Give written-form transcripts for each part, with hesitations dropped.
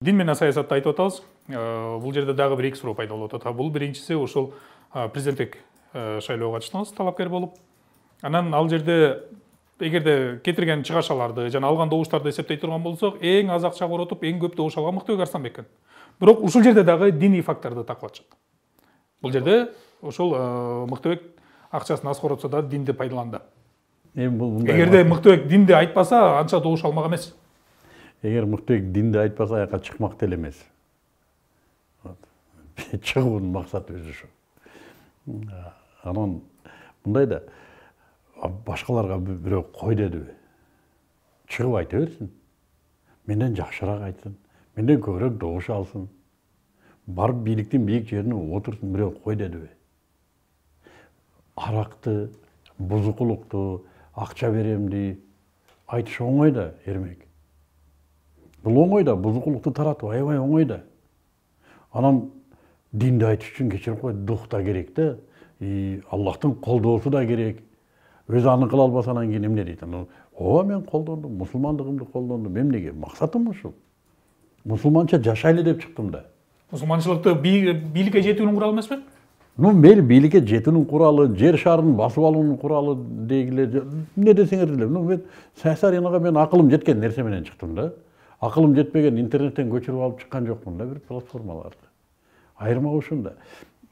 Дин менен саясатты айтып атабыз. Бул жерде дагы бир эки суроо пайда болуп атат. Бул биринчиси ошол президенттик шайлоого катышсаңыз талапкер болуп, анан ал жерде эгерде кетирген чыгашаларды жана алган добуштарды эсептей турган болсок, эң аз акча коротуп, эң көп добуш алган Мыктыбек Арсланбек экен. Бирок ушул жерде дагы диний факторду такылатышат. Бул жерде ошол Мыктыбек акчасын аз коротсо да динди пайдаланды. Эгерде Мыктыбек динди айтпаса, анча добуш алмак эмес. Эгер Мыктыбек динди айтпаса, аяка чыкмак деле эмес. Чыгуунун максаты өзү ушу. Анан мындай да башкаларга бирөө кой дедиби? Чыгып айта берсин. Менден жакшыраак айтсын, менден көбүрөөк добуш алсын. Барып бийликтин бийик жерине отурсын, бирөө кой дедиби? Аракты, бузукулукту, акча беремди айтыш оңой да, Эрмек. Бул оңой да, бузукулукту таратып аябай оңой да. Анан динди айтыш үчүн кечирип кой, дух да керек да, Аллахтын колдоосу да керек. Өзү аны кыла албаса анан кийин эмне дейт? Ооба мен колдондум, мусулмандыгымды колдондум. Эмнеге? Максатым ушул. Мусулманча жашайлы деп чыктым да. Мусулманчылыкты бийликке жетүүнүн куралы эмеспи? Мейли бийликке жетүүнүн куралы, жер шарын басып алуунун куралы дегиле, эмне десеңер деле. Мен саясий аренага мен акылым жеткен нерсе менен чыктым да. Акылым жетпеген интернеттен көчүрүп алып чыккан жокмун да, бир платформаларды. Айырмак ушунда.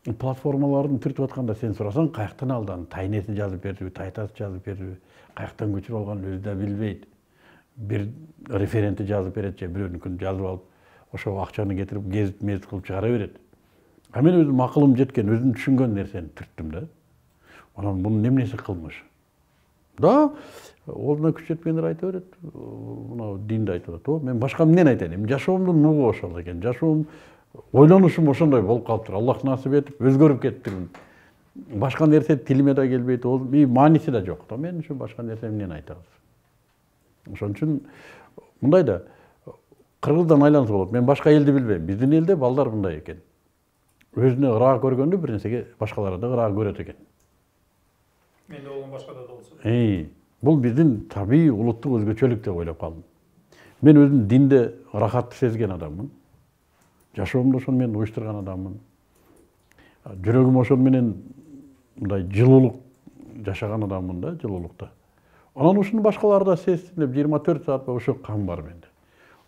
Платформаларын түртүп атканда сен сурасаң, каяктан алдан, тайнеси жазып бердиби, тайтасы жазып бердиби, каяктан көчүрүп алганын өзү да билбейт. Бир референти жазып берет же бирөөнүкүн жазып алып, ошо акчаны кетирип гезит кылып чыгара берет. А мен өзүм акылым жеткен, өзүм түшүнгөн нерсени түрттүм да. Анан бунун эмнеси кылмыш? Да, колуна күч жетпегендер айта берет. Мына динди айтып атат. Мен башка эмнени айтайын? Жашоомдун нугу ошол экен. Жашоом ойлонушум ошондой болуп калыптыр. Аллах насип этип өзгөрүп кетиптирмин. Башка нерсе тилиме да келбейт, мааниси да жок. Мен ушу башка нерсе эмнени айтабыз? Ошон үчүн мындай да Кыргыздан айланса болот. Мен башка элди билбейм. Биздин элде балдар мындай экен. Өзүнө ыраа көргөндө бир нерсеге башкалары да ыраа көрөт экен. Менде болгон башкада да болсо. Бул биздин табигый улуттук өзгөчөлүк деп ойлоп калдым. Мен өзүм динде ырахатты сезген адаммын. Жашоомду ошону менен уюштурган адаммын. Жүрөгүм ошол менен мындай жылуулук жашаган адаммын да, жылуулукта. Анан ушуну башкалар да сезсин деп 24 саат ошо кам бар менде.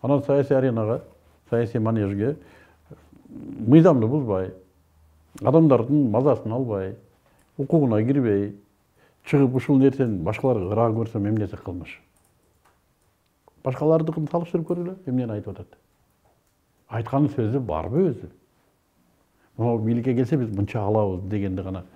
Анан саясий аренага, саясий манежге мыйзамды бузбай, адамдардын мазасын албай, укугуна кирбей, чыгып ушул нерсени башкаларга ыраа көрсөм эмнеси кылмыш? Башкалардыкын салыштырып көргүлө, эмнени айтып атат? Айткан сөзү барбы өзү? Мына бийликке келсе биз мынча алабыз дегенди гана